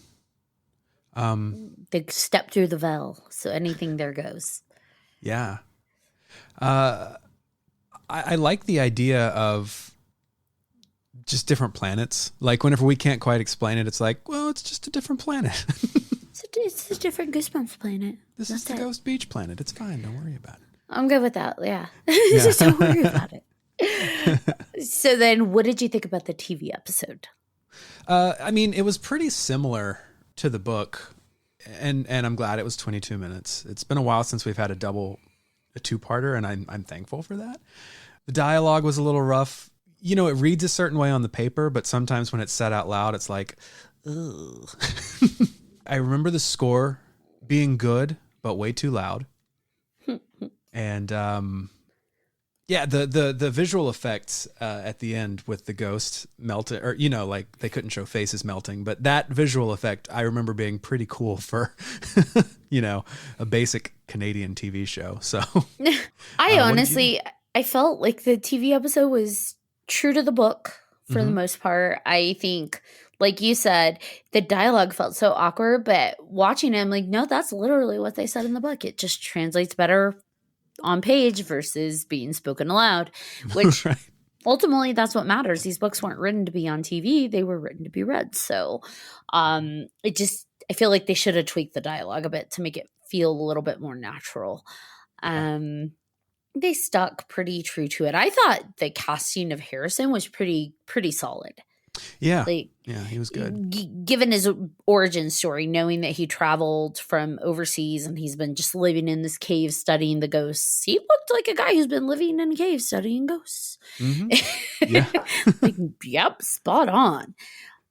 They step through the veil. So anything there goes. Yeah. I like the idea of just different planets. Like whenever we can't quite explain it, it's like, well, it's just a different planet. It's a different Goosebumps planet. This is the Ghost Beach planet. It's fine. Don't worry about it. I'm good with that. Yeah. Just don't worry about it. So then what did you think about the TV episode? I mean, it was pretty similar to the book, and I'm glad it was 22 minutes. It's been a while since we've had a two-parter, and I'm thankful for that. The dialogue was a little rough. You know, it reads a certain way on the paper, but sometimes when it's said out loud, it's like, ugh. I remember the score being good, but way too loud. And yeah, the visual effects at the end with the ghost melting, or you know, like they couldn't show faces melting, but that visual effect I remember being pretty cool for, you know, a basic Canadian TV show. So I honestly, I felt like the TV episode was true to the book for the most part. I think, like you said, the dialogue felt so awkward, but watching it, I'm like, no, that's literally what they said in the book. It just translates better on page versus being spoken aloud, which ultimately that's what matters. These books weren't written to be on TV. They were written to be read. So I feel like they should have tweaked the dialogue a bit to make it feel a little bit more natural. They stuck pretty true to it. I thought the casting of Harrison was pretty solid. Yeah. Yeah, he was good. Given his origin story, knowing that he traveled from overseas and he's been just living in this cave studying the ghosts, he looked like a guy who's been living in a cave studying ghosts. Mm-hmm. Yeah. Like, yep, spot on.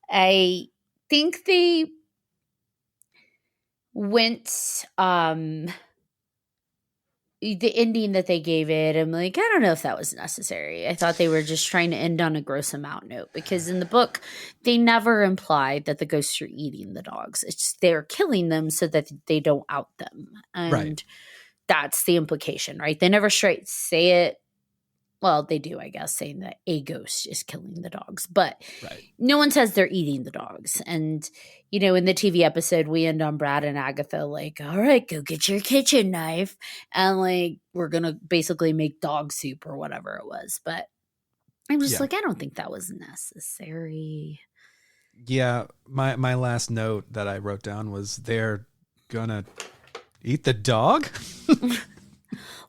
I think they went the ending that they gave it, I'm like, I don't know if that was necessary. I thought they were just trying to end on a gross amount note, because in the book, they never implied that the ghosts are eating the dogs. It's just they're killing them so that they don't out them. And that's the implication, right? They never straight say it. Well, they do, I guess, saying that a ghost is killing the dogs. But no one says they're eating the dogs. And, you know, in the TV episode, we end on Brad and Agatha like, all right, go get your kitchen knife. And, like, we're going to basically make dog soup or whatever it was. But I'm just Yeah. like, I don't think that was necessary. Yeah, my last note that I wrote down was they're gonna eat the dog.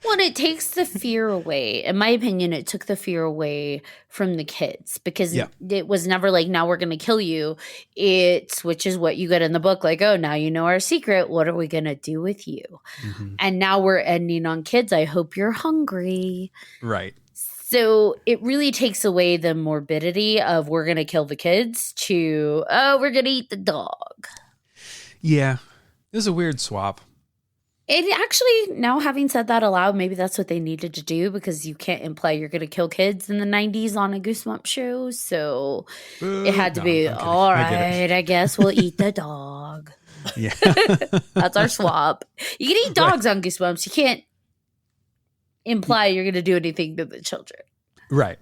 Well, and it takes the fear away. In my opinion, it took the fear away from the kids because Yeah. it was never like, now we're going to kill you. It's, which is what you get in the book, like, oh, now you know our secret. What are we going to do with you? Mm-hmm. And now we're ending on kids. I hope you're hungry. Right. So it really takes away the morbidity of we're going to kill the kids to, oh, we're going to eat the dog. Yeah. It was a weird swap. It actually, now having said that aloud, maybe that's what they needed to do because you can't imply you're going to kill kids in the 90s on a Goosebumps show. So it had to be, all right, I guess we'll eat the dog. Yeah. That's our swap. You can eat dogs on Goosebumps. You can't imply you're going to do anything to the children. Right.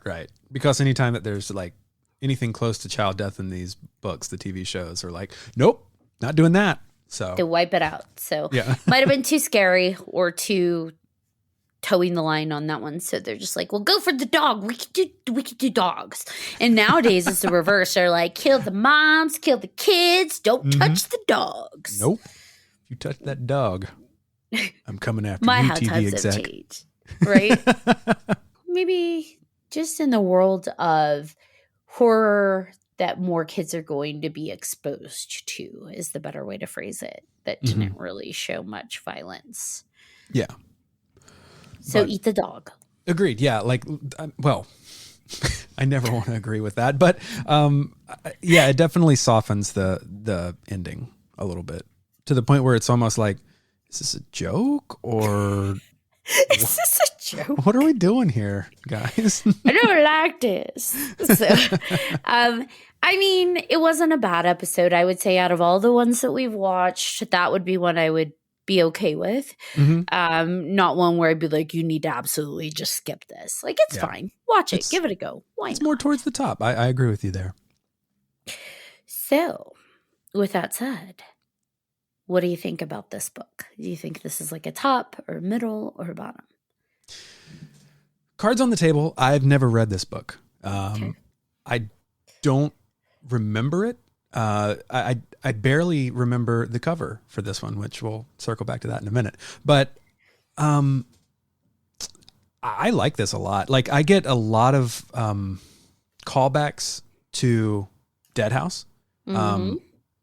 Because anytime that there's like anything close to child death in these books, the TV shows are like, nope, not doing that. So to wipe it out. So yeah. Might have been too scary or too towing the line on that one. So they're just like, well, go for the dog. We could do dogs. And nowadays it's the reverse. They're like, kill the moms, kill the kids, don't touch the dogs. Nope. If you touch that dog, I'm coming after My you, how TV times exec. have changed. Right? Maybe just in the world of horror that more kids are going to be exposed to is the better way to phrase it. That didn't really show much violence. Yeah. So But eat the dog. agreed. Yeah. Like, well, I never want to agree with that, but yeah, it definitely softens the ending a little bit to the point where it's almost like, is this a joke or Is this a joke? what are we doing here, guys? I don't like this. So, I mean, it wasn't a bad episode. I would say out of all the ones that we've watched, that would be one I would be okay with. Not one where I'd be like, you need to absolutely just skip this. Like, it's fine. Watch it. Give it a go. Why It's not? more towards the top. I agree with you there. So, with that said, what do you think about this book? Do you think this is like a top or middle or bottom? Cards on the Table. I've never read this book. Okay. I don't remember it. I barely remember the cover for this one, which we'll circle back to that in a minute. But I like this a lot. Like, I get a lot of callbacks to Deadhouse,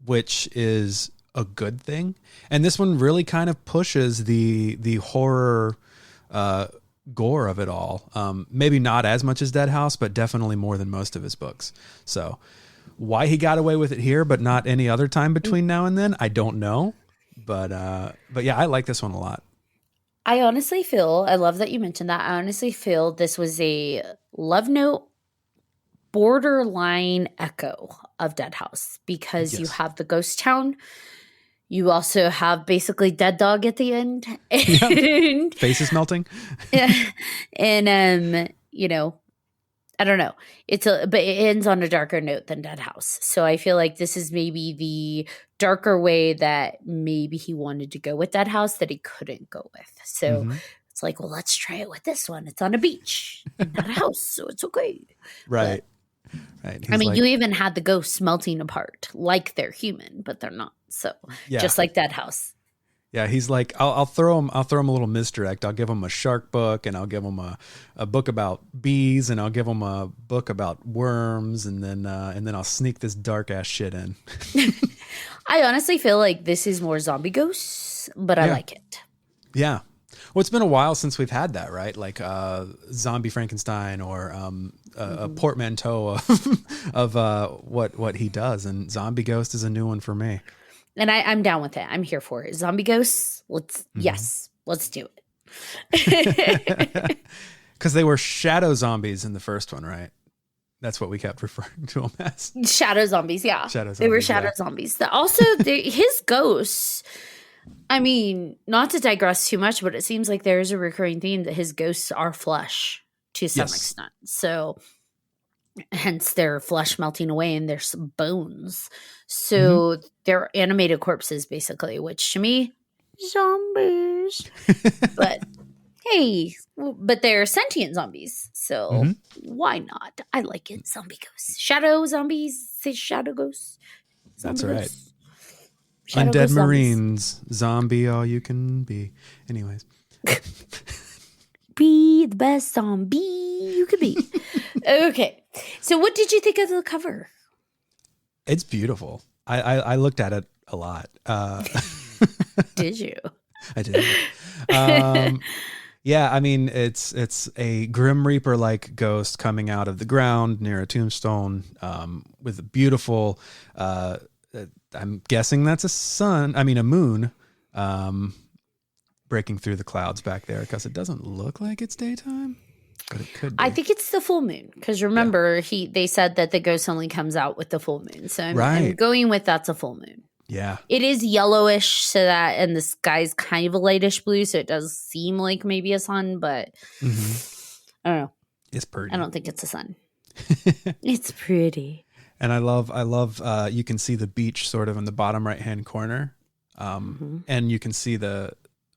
which is a good thing. And this one really kind of pushes the horror gore of it all. Maybe not as much as Deadhouse, but definitely more than most of his books. So why he got away with it here, but not any other time between now and then, I don't know. But yeah, I like this one a lot. I honestly feel, I love that you mentioned that. I honestly feel this was a love note borderline echo of Deadhouse because you have the ghost town. You also have basically dead dog at the end. And, faces melting. and you know, I don't know. But it ends on a darker note than Deadhouse. So I feel like this is maybe the darker way that maybe he wanted to go with Deadhouse that he couldn't go with. So it's like, well, let's try it with this one. It's on a beach, not a house, so it's okay. Right. Right. I mean, you even had the ghosts melting apart like they're human, but they're not. So just like Deadhouse. Yeah, he's like, I'll throw him a little misdirect. I'll give him a shark book, and I'll give him a book about bees, and I'll give him a book about worms, and then I'll sneak this dark ass shit in. I honestly feel like this is more zombie ghosts, but I like it. Yeah. Well, it's been a while since we've had that, right? Like Zombie Frankenstein or a portmanteau of what he does, and Zombie Ghost is a new one for me. And I'm down with it. I'm here for it. Zombie ghosts, yes, let's do it. Because they were shadow zombies in the first one, right? That's what we kept referring to them as. Shadow zombies, yeah. Shadow zombies, they were shadow zombies. Also, his ghosts, I mean, not to digress too much, but it seems like there's a recurring theme that his ghosts are flesh to some extent. So hence their flesh melting away and there's some bones. So they're animated corpses, basically, which to me, zombies. But hey, but they're sentient zombies. So why not? I like it. Zombie ghosts. Shadow zombies. Say shadow ghosts. That's right. Ghosts. Shadow Undead ghost Marines. Zombie all you can be. Anyways. Be the best zombie you could be. Okay. So what did you think of the cover? It's beautiful. I looked at it a lot. Did you? I did. Yeah, I mean, it's a Grim Reaper-like ghost coming out of the ground near a tombstone with a beautiful, I'm guessing that's a moon breaking through the clouds back there because it doesn't look like it's daytime, but it could be. I think it's the full moon because remember, they said that the ghost only comes out with the full moon. So I'm going with that's a full moon. Yeah. It is yellowish, and the sky's kind of a lightish blue, so it does seem like maybe a sun, but I don't know. It's pretty. I don't think it's a sun. It's pretty. And I love you can see the beach sort of in the bottom right-hand corner. And you can see the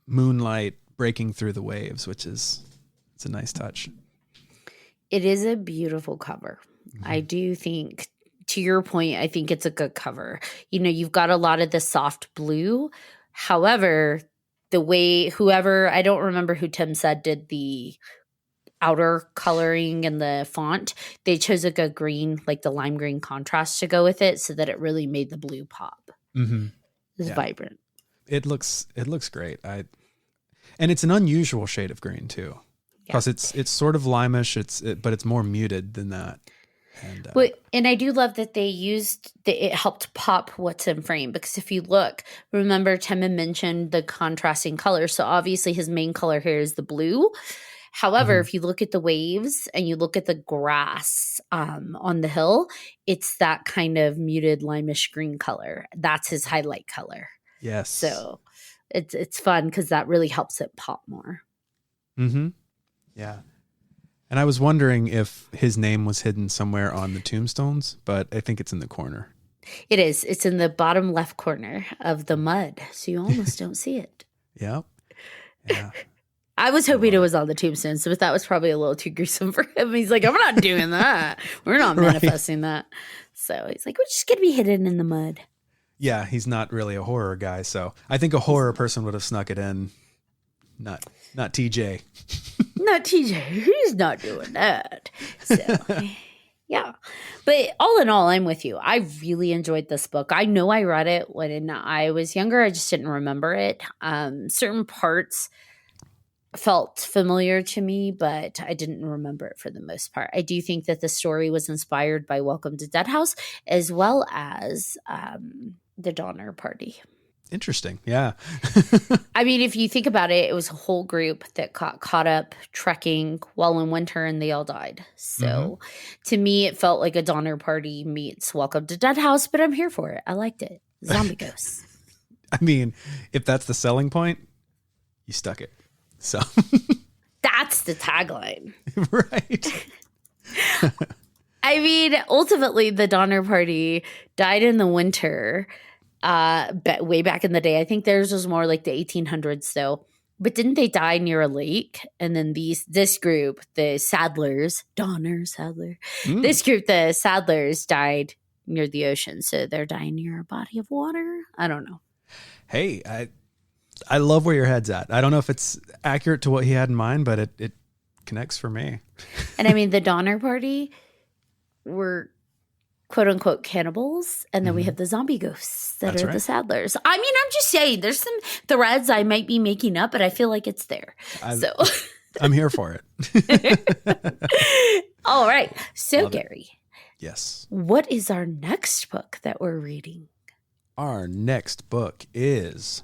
moonlight breaking through the waves, it's a nice touch. It is a beautiful cover. I do think, to your point, I think it's a good cover. You've got a lot of the soft blue. However, the way I don't remember who Tim said did the outer coloring and the font, they chose a good green, like the lime green contrast to go with it so that it really made the blue pop. It's vibrant. It looks great. And it's an unusual shade of green too, because it's sort of limeish. But it's more muted than that. And I do love that they used it helped pop what's in frame, because if you look, remember Tim had mentioned the contrasting colors. So obviously his main color here is the blue. However, if you look at the waves and you look at the grass on the hill, it's that kind of muted limeish green color. That's his highlight color. Yes. So it's fun because that really helps it pop more. Yeah. And I was wondering if his name was hidden somewhere on the tombstones, but I think it's in the corner. It is. It's in the bottom left corner of the mud, so you almost don't see it. Yep. Yeah. I was hoping it was on the tombstones, but that was probably a little too gruesome for him. He's like, I'm not doing that. We're not manifesting that. So he's like, we're just going to be hidden in the mud. Yeah, he's not really a horror guy, so I think a horror person would have snuck it in. Not TJ. Not TJ. He's not doing that. So, yeah. But all in all, I'm with you. I really enjoyed this book. I know I read it when I was younger. I just didn't remember it. Certain parts felt familiar to me, but I didn't remember it for the most part. I do think that the story was inspired by Welcome to Dead House as well as the Donner Party. Interesting. Yeah. I mean, if you think about it, it was a whole group that got caught up trekking while in winter and they all died. So to me, it felt like a Donner Party meets Welcome to Dead House, but I'm here for it. I liked it. Zombie ghosts. I mean, if that's the selling point, you stuck it. So that's the tagline. Right. I mean, ultimately, the Donner Party died in the winter. Way back in the day. I think theirs was more like the 1800s though. But didn't they die near a lake? And then this group, the Sadlers, this group, the Sadlers, died near the ocean. So they're dying near a body of water. I don't know. Hey, I love where your head's at. I don't know if it's accurate to what he had in mind, but it connects for me. And I mean, the Donner Party were quote unquote cannibals, and then we have the zombie ghosts that are the Sadlers. I mean, I'm just saying there's some threads I might be making up, but I feel like it's there. I'm here for it. All right. So Love Gary. It. Yes. What is our next book that we're reading? Our next book is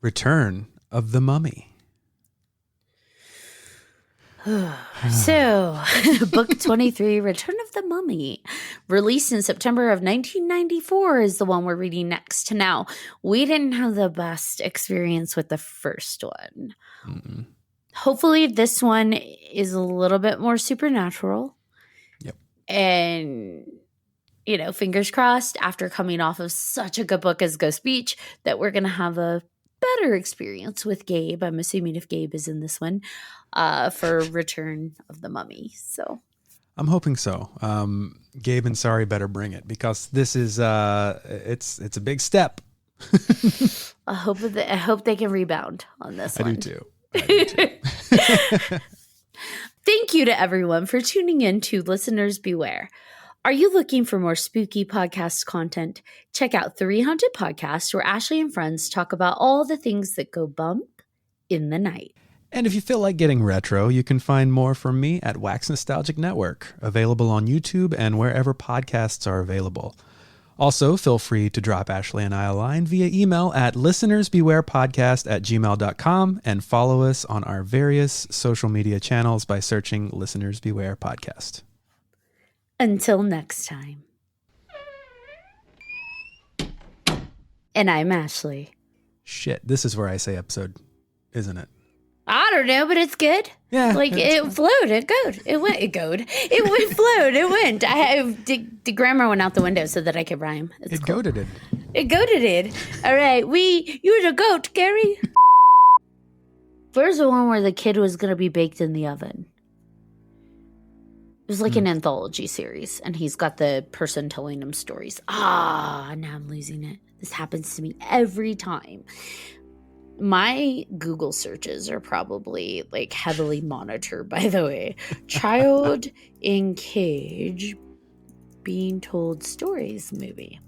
Return of the Mummy. So, book 23, Return of the Mummy, released in September of 1994 is the one we're reading next. Now, we didn't have the best experience with the first one. Mm-mm. Hopefully, this one is a little bit more supernatural. Yep. And, fingers crossed, after coming off of such a good book as Ghost Beach, that we're going to have a better experience with Gabe. I'm assuming if Gabe is in this one, for Return of the Mummy. So I'm hoping so. Gabe and Sari better bring it, because this is it's a big step. I hope they can rebound on this one. I do too. Thank you to everyone for tuning in to Listeners Beware. Are you looking for more spooky podcast content? Check out 300 Podcasts, where Ashley and friends talk about all the things that go bump in the night. And if you feel like getting retro, you can find more from me at Wax Nostalgic Network, available on YouTube and wherever podcasts are available. Also, feel free to drop Ashley and I a line via email at listenersbewarepodcast@gmail.com, and follow us on our various social media channels by searching Listeners Beware Podcast. Until next time. And I'm Ashley. Shit, this is where I say episode, isn't it? I don't know, but it's good. Yeah. Like, it flowed. It goed. It went. It goed. It went, flowed. It went. The grammar went out the window so that I could rhyme. It's cool. Goated it. It goated it. All right. You're the goat, Gary. Where's the one where the kid was going to be baked in the oven? It was like an anthology series, and he's got the person telling him stories. Now I'm losing it. This happens to me every time. My Google searches are probably like heavily monitored, by the way. Child in cage being told stories movie.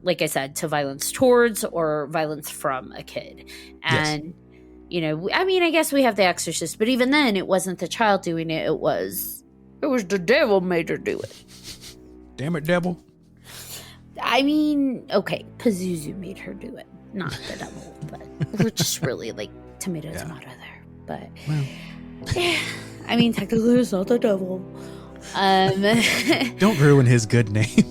Like I said, to violence towards or violence from a kid. And, you know, I mean, I guess we have The Exorcist, but even then it wasn't the child doing it. It was the devil made her do it. Damn it, devil. I mean, okay, Pazuzu made her do it. Not the devil, but we're just really like tomato there. But yeah, I mean, technically it's not the devil. Don't ruin his good name.